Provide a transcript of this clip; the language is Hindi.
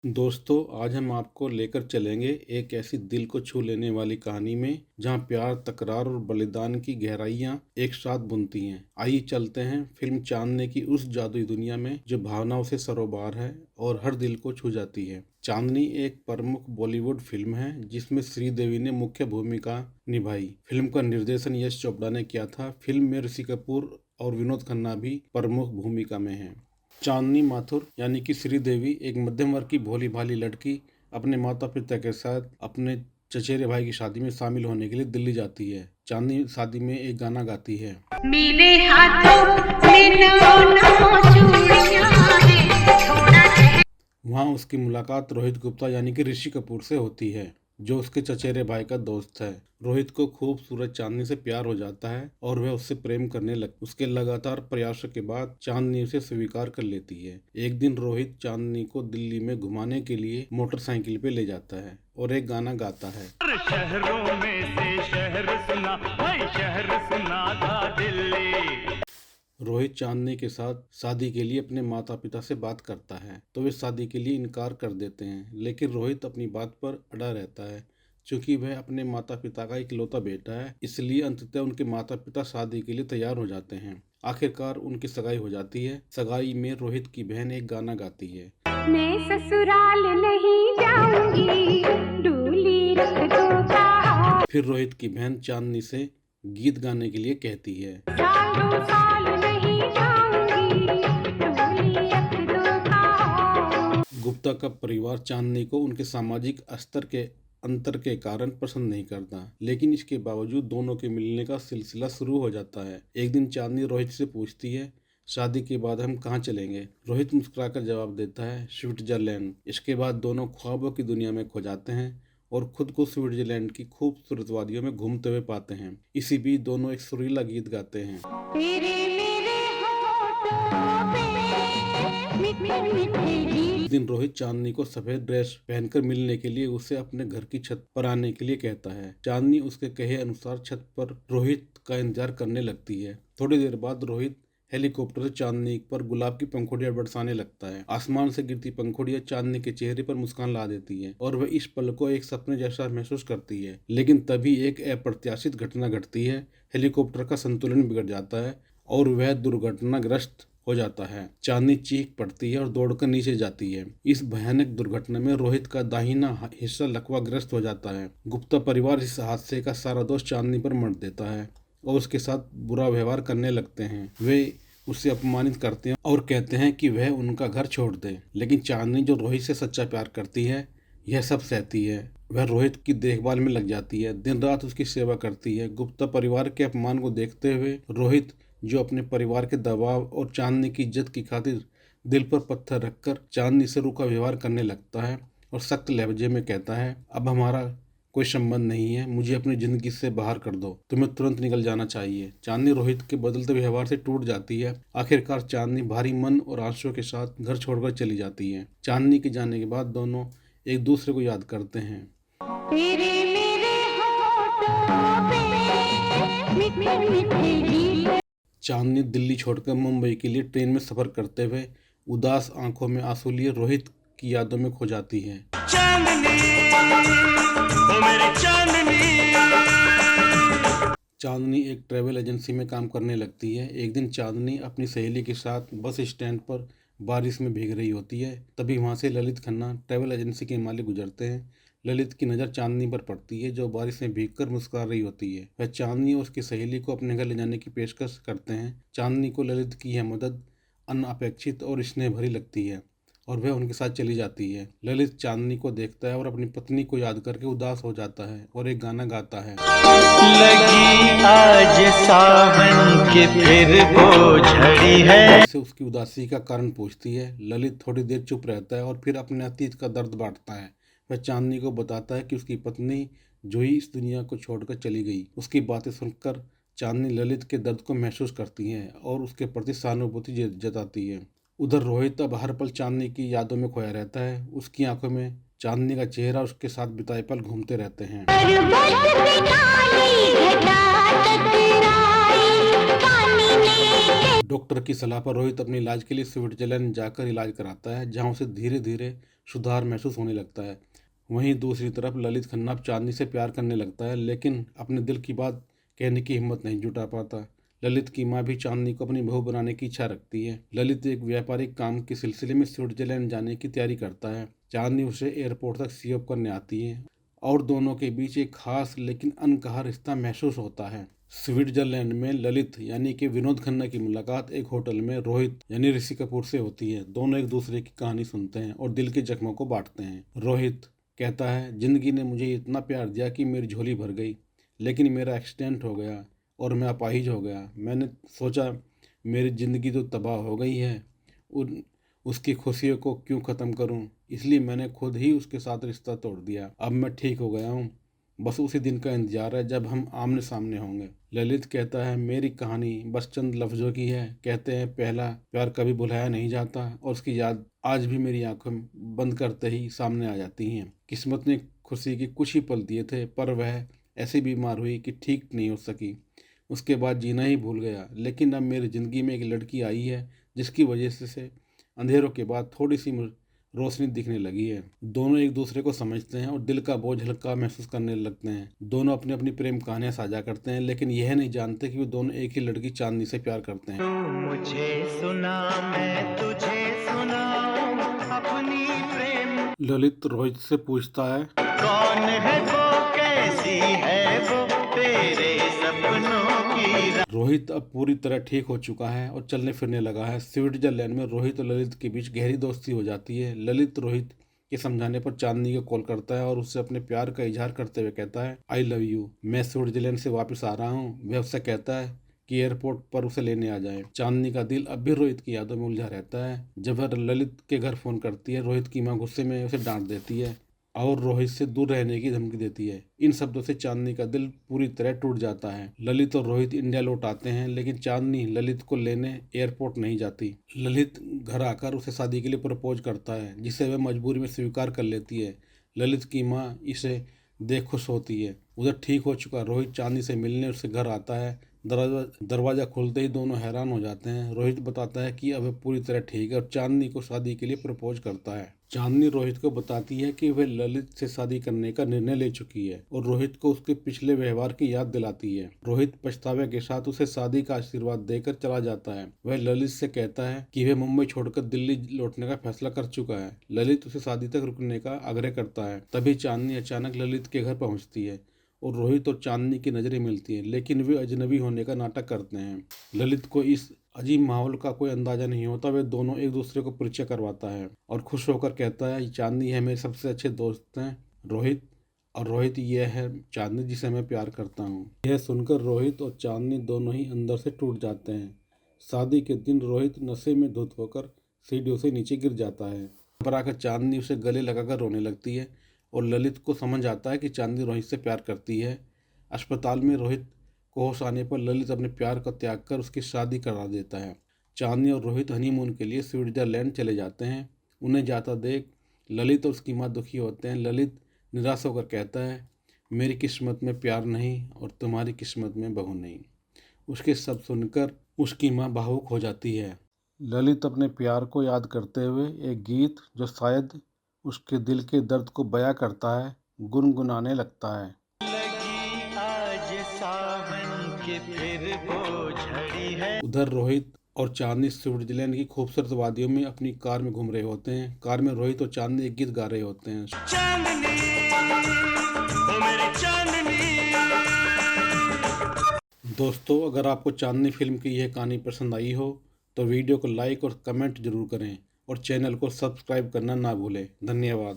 दोस्तों, आज हम आपको लेकर चलेंगे एक ऐसी दिल को छू लेने वाली कहानी में जहां प्यार, तकरार और बलिदान की गहराइयां एक साथ बुनती हैं। आइए चलते हैं फिल्म चांदनी की उस जादुई दुनिया में जो भावनाओं से सरोबार है और हर दिल को छू जाती है। चांदनी एक प्रमुख बॉलीवुड फिल्म है जिसमें श्रीदेवी ने मुख्य भूमिका निभाई। फिल्म का निर्देशन यश चोपड़ा ने किया था। फिल्म में ऋषि कपूर और विनोद खन्ना भी प्रमुख भूमिका में हैं। चांदनी माथुर यानी कि श्रीदेवी एक मध्यम वर्ग की भोली भाली लड़की अपने माता पिता के साथ अपने चचेरे भाई की शादी में शामिल होने के लिए दिल्ली जाती है। चांदनी शादी में एक गाना गाती है। मेरे हाथों में ना चूड़ियां हैं, थोड़ा। वहाँ उसकी मुलाकात रोहित गुप्ता यानी कि ऋषि कपूर से होती है जो उसके चचेरे भाई का दोस्त है। रोहित को खूबसूरत चांदनी से प्यार हो जाता है और वह उससे प्रेम करने उसके लगातार प्रयासों के बाद चांदनी उसे स्वीकार कर लेती है। एक दिन रोहित चांदनी को दिल्ली में घुमाने के लिए मोटरसाइकिल पे ले जाता है और एक गाना गाता है। शहरों में से शहर सुना, भाई शहर सुना था दिल्ली। रोहित चांदनी के साथ शादी के लिए अपने माता पिता से बात करता है तो वे शादी के लिए इनकार कर देते हैं, लेकिन रोहित अपनी बात पर अड़ा रहता है। चूंकि वह अपने माता पिता का इकलौता बेटा है, इसलिए अंततः उनके माता पिता शादी के लिए तैयार हो जाते हैं। आखिरकार उनकी सगाई हो जाती है। सगाई में रोहित की बहन एक गाना गाती है। मैं ससुराल नहीं जाऊंगी, डोली रख दो कहा। फिर रोहित की बहन चांदनी से गीत गाने के लिए कहती है। साल नहीं जाऊंगी, डोली रख दो कहा। गुप्ता का परिवार चांदनी को उनके सामाजिक स्तर के अंतर के कारण पसंद नहीं करता, लेकिन इसके बावजूद दोनों के मिलने का सिलसिला शुरू हो जाता है। एक दिन चांदनी रोहित से पूछती है, शादी के बाद हम कहाँ चलेंगे? रोहित मुस्कुराकर जवाब देता है, स्विट्जरलैंड। इसके बाद दोनों ख्वाबों की दुनिया में खो जाते हैं और खुद को स्विट्जरलैंड की खूबसूरत वादियों में घूमते हुए पाते हैं। इसी बीच दोनों एक सुरीला गीत गाते हैं। एक दिन रोहित चांदनी को सफेद ड्रेस पहनकर मिलने के लिए उसे अपने घर की छत पर आने के लिए कहता है। चांदनी उसके कहे अनुसार छत पर रोहित का इंतजार करने लगती है। थोड़ी देर बाद रोहित हेलीकॉप्टर से चांदनी पर गुलाब की पंखुड़ियां बरसाने लगता है। आसमान से गिरती पंखुड़ियां चांदनी के चेहरे पर मुस्कान ला देती है और वह इस पल को एक सपने जैसा महसूस करती है। लेकिन तभी एक अप्रत्याशित घटना घटती है। हेलीकॉप्टर का संतुलन बिगड़ जाता है और वह दुर्घटनाग्रस्त हो जाता है। चांदनी चीख पड़ती है और दौड़कर नीचे जाती है। इस भयानक दुर्घटना में रोहित का दाहिना हिस्सा लकवाग्रस्त हो जाता है। गुप्ता परिवार इस हादसे का सारा दोष चांदनी पर मढ़ देता है और उसके साथ बुरा व्यवहार करने लगते हैं। वे उसे अपमानित करते हैं और कहते हैं कि वह उनका घर छोड़ दे। लेकिन चांदनी जो रोहित से सच्चा प्यार करती है, यह सब सहती है। वह रोहित की देखभाल में लग जाती है, दिन रात उसकी सेवा करती है। गुप्ता परिवार के अपमान को देखते हुए रोहित, जो अपने परिवार के दबाव और चांदनी की इज्जत की खातिर दिल पर पत्थर रखकर चांदनी से रूखा व्यवहार करने लगता है और सख्त लहजे में कहता है, अब हमारा कोई संबंध नहीं है, मुझे अपनी जिंदगी से बाहर कर दो, तुम्हें तुरंत निकल जाना चाहिए। चांदनी रोहित के बदलते व्यवहार से टूट जाती है। आखिरकार चांदनी भारी मन और आंसुओं के साथ घर छोड़कर चली जाती है। चांदनी के जाने के बाद दोनों एक दूसरे को याद करते हैं। चांदनी दिल्ली छोड़कर मुंबई के लिए ट्रेन में सफर करते हुए उदास आंखों में आंसू लिए रोहित की यादों में खो जाती है। चांदनी एक ट्रैवल एजेंसी में काम करने लगती है। एक दिन चांदनी अपनी सहेली के साथ बस स्टैंड पर बारिश में भीग रही होती है। तभी वहां से ललित खन्ना, ट्रैवल एजेंसी के मालिक, गुजरते हैं। ललित की नज़र चांदनी पर पड़ती है जो बारिश में भीगकर मुस्कुरा रही होती है। वह चांदनी और उसकी सहेली को अपने घर ले जाने की पेशकश करते हैं। चांदनी को ललित की यह मदद अनअपेक्षित और स्नेह भरी लगती है और वह उनके साथ चली जाती है। ललित चांदनी को देखता है और अपनी पत्नी को याद करके उदास हो जाता है और एक गाना गाता है। लगी आज सावन के फिर वो झड़ी है। से उसकी उदासी का कारण पूछती है। ललित थोड़ी देर चुप रहता है और फिर अपने अतीत का दर्द बांटता है। वह चांदनी को बताता है कि उसकी पत्नी जूही इस दुनिया को छोड़कर चली गई। उसकी बातें सुनकर चांदनी ललित के दर्द को महसूस करती है और उसके प्रति सहानुभूति जताती है। उधर रोहित अब हर पल चांदनी की यादों में खोया रहता है। उसकी आंखों में चांदनी का चेहरा, उसके साथ बिताए पल घूमते रहते हैं। डॉक्टर की सलाह पर रोहित अपने इलाज के लिए स्विट्जरलैंड जाकर इलाज कराता है, जहां उसे धीरे धीरे सुधार महसूस होने लगता है। वहीं दूसरी तरफ ललित खन्ना अब चांदनी से प्यार करने लगता है, लेकिन अपने दिल की बात कहने की हिम्मत नहीं जुटा पाता। ललित की माँ भी चांदनी को अपनी बहू बनाने की इच्छा रखती है। ललित एक व्यापारिक काम के सिलसिले में स्विट्जरलैंड जाने की तैयारी करता है। चांदनी उसे एयरपोर्ट तक सीओप करने आती है और दोनों के बीच एक खास लेकिन अनकहा रिश्ता महसूस होता है। स्विट्जरलैंड में ललित यानी कि विनोद खन्ना की मुलाकात एक होटल में रोहित यानी ऋषि कपूर से होती है। दोनों एक दूसरे की कहानी सुनते हैं और दिल के जख्मों को बांटते हैं। रोहित कहता है, जिंदगी ने मुझे इतना प्यार दिया कि मेरी झोली भर गई, लेकिन मेरा एक्सीडेंट हो गया और मैं अपाहिज हो गया। मैंने सोचा मेरी ज़िंदगी तो तबाह हो गई है, उन उसकी खुशियों को क्यों ख़त्म करूं, इसलिए मैंने खुद ही उसके साथ रिश्ता तोड़ दिया। अब मैं ठीक हो गया हूं, बस उसी दिन का इंतजार है जब हम आमने सामने होंगे। ललित कहता है, मेरी कहानी बस चंद लफ्ज़ों की है। कहते हैं पहला प्यार कभी भुलाया नहीं जाता और उसकी याद आज भी मेरी आंखों बंद करते ही सामने आ जाती हैं। किस्मत ने खुशी के कुछ ही पल दिए थे, पर वह ऐसी बीमार हुई कि ठीक नहीं हो सकी। उसके बाद जीना ही भूल गया। लेकिन अब मेरी ज़िंदगी में एक लड़की आई है जिसकी वजह से अंधेरों के बाद थोड़ी सी रोशनी दिखने लगी है। दोनों एक दूसरे को समझते हैं और दिल का बोझ हल्का महसूस करने लगते हैं। दोनों अपनी अपनी प्रेम कहानियां साझा करते हैं, लेकिन यह नहीं जानते कि वे दोनों एक ही लड़की चांदनी से प्यार करते हैं। तू मुझे सुना, मैं तुझे सुनाऊं अपनी प्रेम। ललित रोहित से पूछता है, कौन है वो, कैसी है वो, तेरे सपनों की रोहित अब पूरी तरह ठीक हो चुका है और चलने फिरने लगा है। स्विट्जरलैंड में रोहित और ललित के बीच गहरी दोस्ती हो जाती है। ललित रोहित के समझाने पर चांदनी को कॉल करता है और उससे अपने प्यार का इजहार करते हुए कहता है, आई लव यू, मैं स्विट्जरलैंड से वापस आ रहा हूँ। वह उससे कहता है कि एयरपोर्ट पर उसे लेने आ जाए। चांदनी का दिल अब भी रोहित की यादों में उलझा रहता है। जब वह ललित के घर फोन करती है, रोहित की माँ गुस्से में उसे डांट देती है और रोहित से दूर रहने की धमकी देती है। इन शब्दों से चांदनी का दिल पूरी तरह टूट जाता है। ललित और रोहित इंडिया लौट आते हैं, लेकिन चांदनी ललित को लेने एयरपोर्ट नहीं जाती। ललित घर आकर उसे शादी के लिए प्रपोज करता है, जिसे वह मजबूरी में स्वीकार कर लेती है। ललित की माँ इसे देख खुश होती है। उधर ठीक हो चुका रोहित चांदनी से मिलने उसके घर आता है। दरवाजा खुलते ही दोनों हैरान हो जाते हैं। रोहित बताता है कि अब वह पूरी तरह ठीक है और चांदनी को शादी के लिए प्रपोज करता है। चांदनी रोहित को बताती है कि वह ललित से शादी करने का निर्णय ले चुकी है और रोहित को उसके पिछले व्यवहार की याद दिलाती है। रोहित पछतावे के साथ उसे शादी का आशीर्वाद देकर चला जाता है। वह ललित से कहता है कि वह मुंबई छोड़कर दिल्ली लौटने का फैसला कर चुका है। ललित उसे शादी तक रुकने का आग्रह करता है। तभी चांदनी अचानक ललित के घर पहुंचती है और रोहित और चांदनी की नजरें मिलती हैं, लेकिन वे अजनबी होने का नाटक करते हैं। ललित को इस अजीब माहौल का कोई अंदाजा नहीं होता। वे दोनों एक दूसरे को परिचय करवाता है और खुश होकर कहता है, चांदनी है मेरे सबसे अच्छे दोस्त हैं रोहित, और रोहित ये है चांदनी जिसे मैं प्यार करता हूँ। यह सुनकर रोहित और चांदनी दोनों ही अंदर से टूट जाते हैं। शादी के दिन रोहित नशे में धुत होकर सीढ़ियों से नीचे गिर जाता है। पर आकर चांदनी उसे गले लगाकर रोने लगती है और ललित को समझ आता है कि चांदनी रोहित से प्यार करती है। अस्पताल में रोहित को होश आने पर ललित अपने प्यार का त्याग कर उसकी शादी करा देता है। चांदनी और रोहित हनीमून के लिए स्विट्जरलैंड चले जाते हैं। उन्हें जाता देख ललित और उसकी माँ दुखी होते हैं। ललित निराश होकर कहता है, मेरी किस्मत में प्यार नहीं और तुम्हारी किस्मत में बहू नहीं। उसके शब्द सुनकर उसकी माँ भावुक हो जाती है। ललित अपने प्यार को याद करते हुए एक गीत जो शायद उसके दिल के दर्द को बयां करता है, गुनगुनाने लगता है। लगी आज सावन की फिर वो झड़ी है। उधर रोहित और चांदनी स्विट्जरलैंड की खूबसूरत वादियों में अपनी कार में घूम रहे होते हैं। कार में रोहित और चांदनी एक गीत गा रहे होते हैं। चांदनी, ओ मेरी चांदनी। दोस्तों, अगर आपको चांदनी फिल्म की यह कहानी पसंद आई हो तो वीडियो को लाइक और कमेंट जरूर करें और चैनल को सब्सक्राइब करना ना भूलें। धन्यवाद।